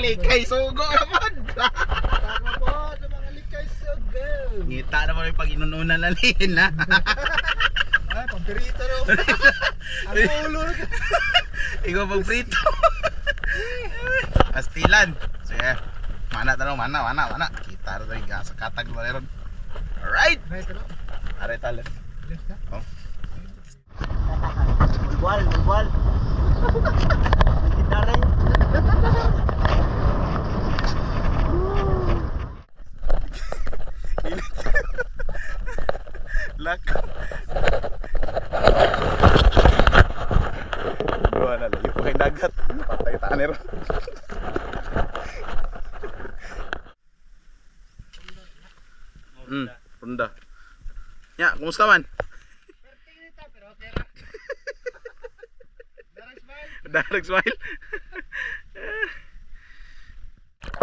likay sugo naman. Tama po, ng mga likay sugo. Ngita naman yung pag-inununan na lihin ha. Ay, pampirito no. Ang ulo. Ikaw pag prito. Astilan. Sige. Mana tanong, mana. Kita rin tayo sa katag mo rin. Alright. Aray talent. Oh. Bulbal. Kita rin. Lak. Dua na lang. Yung pakain dagat. Patay tanir. Runda. Ya, kumusta man? Dark smile.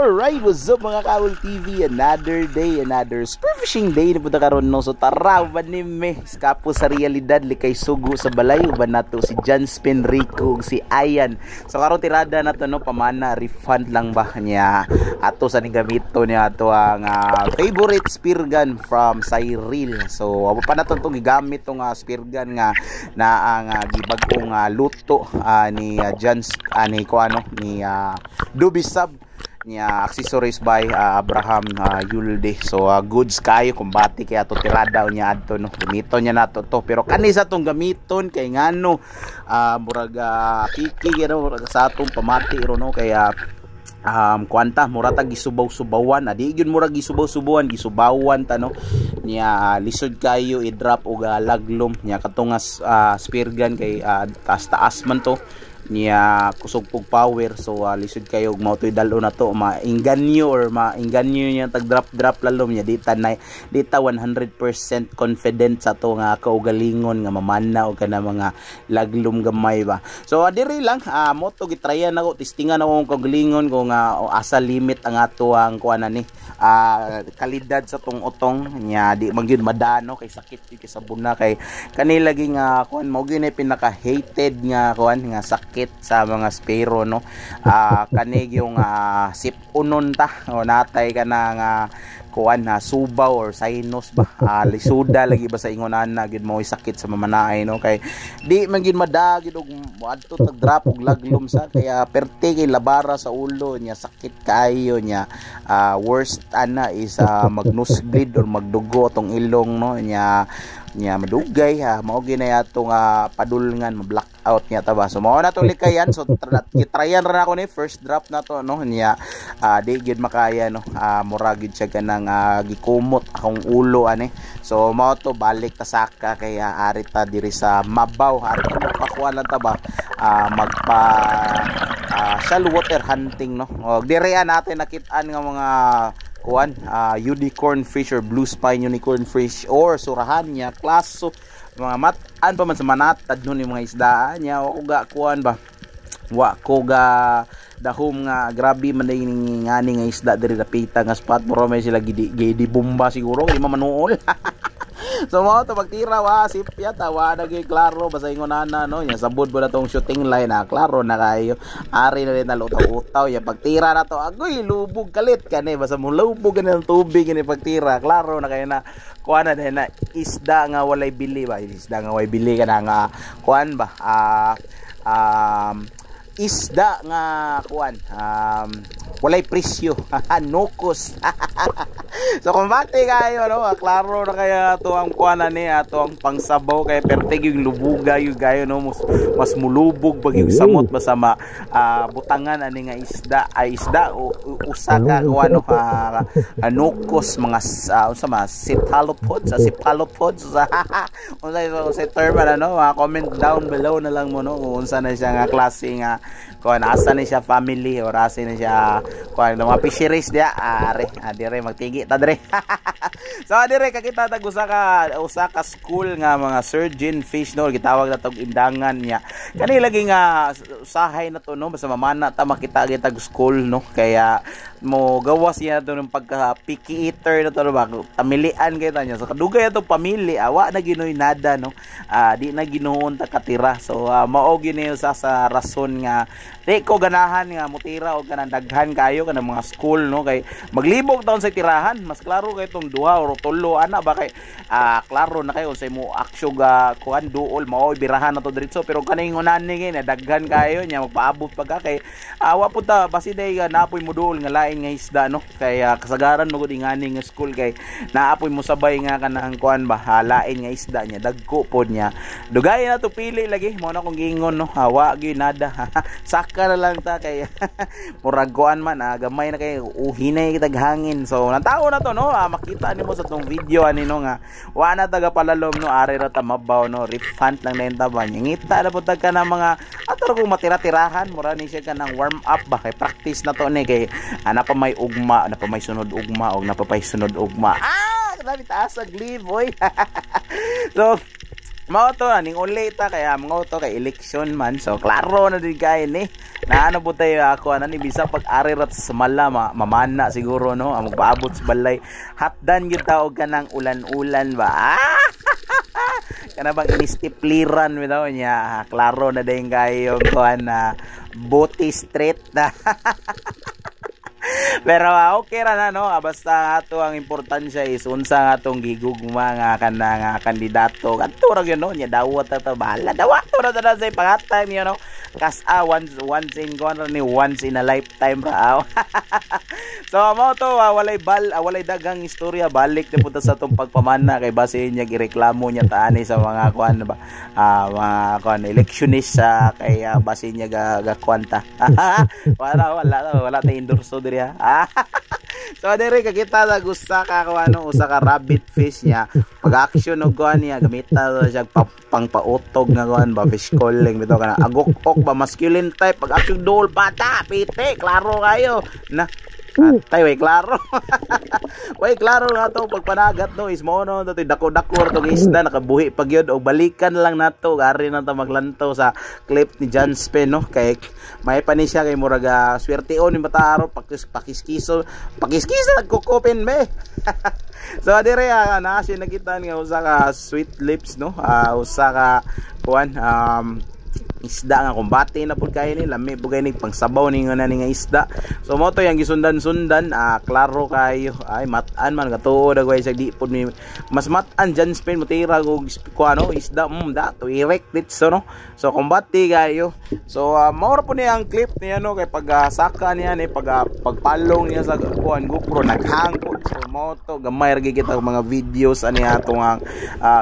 Alright, what's up mga Kawol TV? Another day, another spearfishing day na punta karon no. So tara, uban ni me kapo sa realidad likay sugo sa balay. Uban nato si John Spin Rico ug si Ayan. So karon tirada na to no, pamana refund lang ba niya ato sa ning gamito niya ato ang favorite spear gun from Cyril. So abo pa nato tong gigamit tong spear gun nga na ang gibag-ong luto ni John ni kuano ni Dubisab niya accessories by Abraham Yulde. So goods kayo kumbati kaya to tirada niya adto no. Gamito niya nato to pero kanisa tong gamiton kay ngano murag kiki no sa atong pamati ro no kaya kwanta murata gisubaw-subawan di gyud murag gisubaw-subawan gisubawan ta no niya lisod kayo i-drop og laglom niya katong spear gun kay taas man to niya kusog pug power. So lisod kayo og mao toy dalo na to maingganyo niya tag drop lalom niya dita 100% confident sa to nga kaugalingon nga mamana og kana mga laglom gamay ba. So diri lang mo to gitryan nako testingan ako kaugalingon kung asa limit ang ato ang kuan ni kalidad sa tong utong niya di magyud madano kay sakit kay sabuna kay kanila gi nga kuan mao gyud pinaka hated nga kuan nga sakit sa mga spero no. Kanig yung sipunon ta o natay ka na nga kuan subaw or sinus ba lisuda lagi ba sa ingonan na gid mo sakit sa mamanaay no kay di man gid madagid og adto tag drop og laglom sa kaya perte kay labara sa ulo niya sakit kayo niya. Worst ana is mag-nosebleed or magdugo tong ilong no niya madugay mao ginay atong padulngan ma-blackout niya ta ba. So mao na to likayan. So gitryan ra ako ni first drop na to no niya di gyud makaya no mura gyud siya kanang gikumot akong ulo ani. So mao to balik ta saka kaya ari ta diri sa Mabaw ari ta magpakuan lang ta ba magpa saltwater hunting no. Og diri natin nakit-an nga mga kuan unicorn fish or blue spine unicorn fish or surahan niya klaso mga matan pa man sa manatad nun yung mga isdaan niya o ga kuan ba wa ko ga dahom nga grabe man day ngani nga isda diri napita nga spot pero may sila gidi bomba siguro di manuol. So mo to pagtira sipya tawa nagay klaro basta ingonana no nya sabod ba na tong shooting line klaro na kayo ari na rin na lutaw-utaw ya pagtira na to agoy lubog kalit kani basta mo lubog ng tubig ni pagtira klaro na kayo na kuan na isda nga walay bili ba isda nga walay bili kana nga kuan ba isda nga kuan walay presyo nokos. So kumbati kayo no klaro na kaya to ang kuana ni ato ang pangsabaw kay pertig yung lubuga yung gayo no mas mulubog pag yung samot masama butangan ani nga isda usa ka kuano nokos mga unsa cephalopods unsa term ano comment down below na lang mo no unsa na siya nga klase nga kuan asa ni siya family or asa ni siya kuan mga fisheries dia dire magtigi ta dire. So dire kakita tag usa ka school nga mga surgeon fish no gitawag na tog indangan niya. Kani lagi nga usahay na to no basta mamana ta makita tag school no kaya mo gawas niya to ng pagka picky eater na to ba tamilian kay ta niya so kadugay ato pamili awa na ginoy nada no di na ginuon ta katira so mao gini sa rason nga di ko ganahan nga mutira og kanang daghan kayo kanang mga school no kay maglibog taon sa tirahan mas klaro kay tong duha or tulo ana ba kay klaro na kayo sa mo aksyo ga kuan duol mao birahan na to diretso pero kaning unani kay na daghan kayo nya magpaabot pagka kay awa pud ta basi day napoy mo duol nga lain nga isda no kay kasagaran mo gud ingani nga school kay naapoy mo sabay nga kanang kuan ba lain nga isda nya dagko pod nya dugay na to pili lagi mo na kung gingon no hawa gyud nada saka na lang ta kay murag kuan man gamay na kay uhinay kitag hangin so nantao na to no makita nimo sa tong video ani no nga wa na taga palalom no ari ra ta mabaw no refund lang na enta ba ngita na pud ka na mga ator kung matira-tirahan mura ni siya kanang warm up ba kay practice na to ni kay pa may ugma na pa may sunod ugma og napapay sunod ugma grabe taas ang live boy. So mao to ning ulita kaya mga to kay election man so klaro na din kay ni na ano po tayo ako ni bisa pag ari rat sa mala mamana siguro no magpaabot sa balay hatdan gyud ta og kanang ulan-ulan ba kana bang inistipliran bitaw niya klaro na din kayo kuan na Boti Street na. Pero okay ra na no basta ato ang importansya is unsa nga atong gigugma nga kanang kandidato kadto ra gyud no nya dawat ta bahala dawat ra ta sa pangatime you know kas once in gone ni once in a lifetime ra. So mo to walay dagang istorya balik na punta sa tong pagpamana kay base niya gireklamo niya taani sa mga kuan ba mga kuan electionist kay base niya ga kwanta. wala ta endorso diri ha. So dire kakita sa gusta ka usa ka rabbit fish niya pag action og kuan niya gamita siya pangpautog nga kuan ba fish calling bitaw kana agok-ok ba masculine type pag action dol bata pite klaro kayo na tay way klaro. Way klaro nga to pagpanagat no is mo no to dako-dako tong isda nakabuhi pag yun o balikan lang nato gari na ta maglantaw sa clip ni John Spen no kay may pa ni siya kay muraga swerte on ni mataro pakiskiso nagkukupin me. So dire na siya nakita nga usa ka sweet lips no usa ka kuan isda nga kumbate na pud kay ni lami pud kay ni pangsabaw ni nga nga isda so mo to yang gisundan-sundan klaro kayo ay matan man katuod agway sa di pud mi mas matan John Spen mo tira og kuano isda dato erect it so no so kumbate kayo so mao po niya ang clip niya no kay pag saka niya ni pagpalong niya sa kuan GoPro naghang po so mo to gamay ra kita mga videos ani atong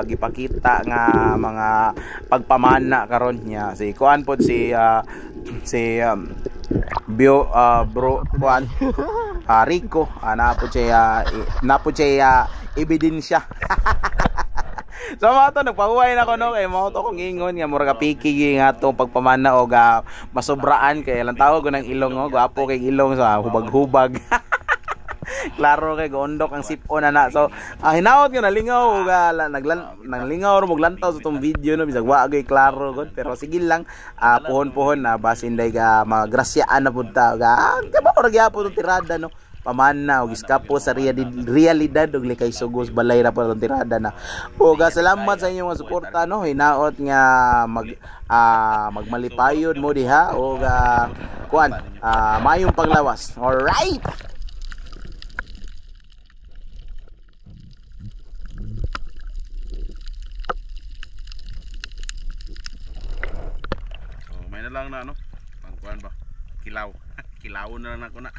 gipakita nga mga pagpamana karon niya si kuan pod si bro kuan Rico napod siya ebidensya. So mo to nagpahuway na ko no kay mo to kung ingon nga mura ka piki nga to pagpamana og masobraan kay lang tawag ko ng ilong gwapo kay ilong sa hubag-hubag. Klaro kay gondok ang sipon na so hinaot ko nalingaw naglingaw mo glantaw sa tong video no bisag wa gyud klaro gud pero sige lang puhon na basin day ga magrasyaan na pud ta kabaw gyapon tong tirada no pamana og iskapo sa realidad og likay sugos balay ra pud tong tirada na og salamat sa inyong suporta no hinaot nga magmalipayon mo diha og kuan mayong panglawas. Alright. May na lang na pangkuan ba kilaw na lang ako na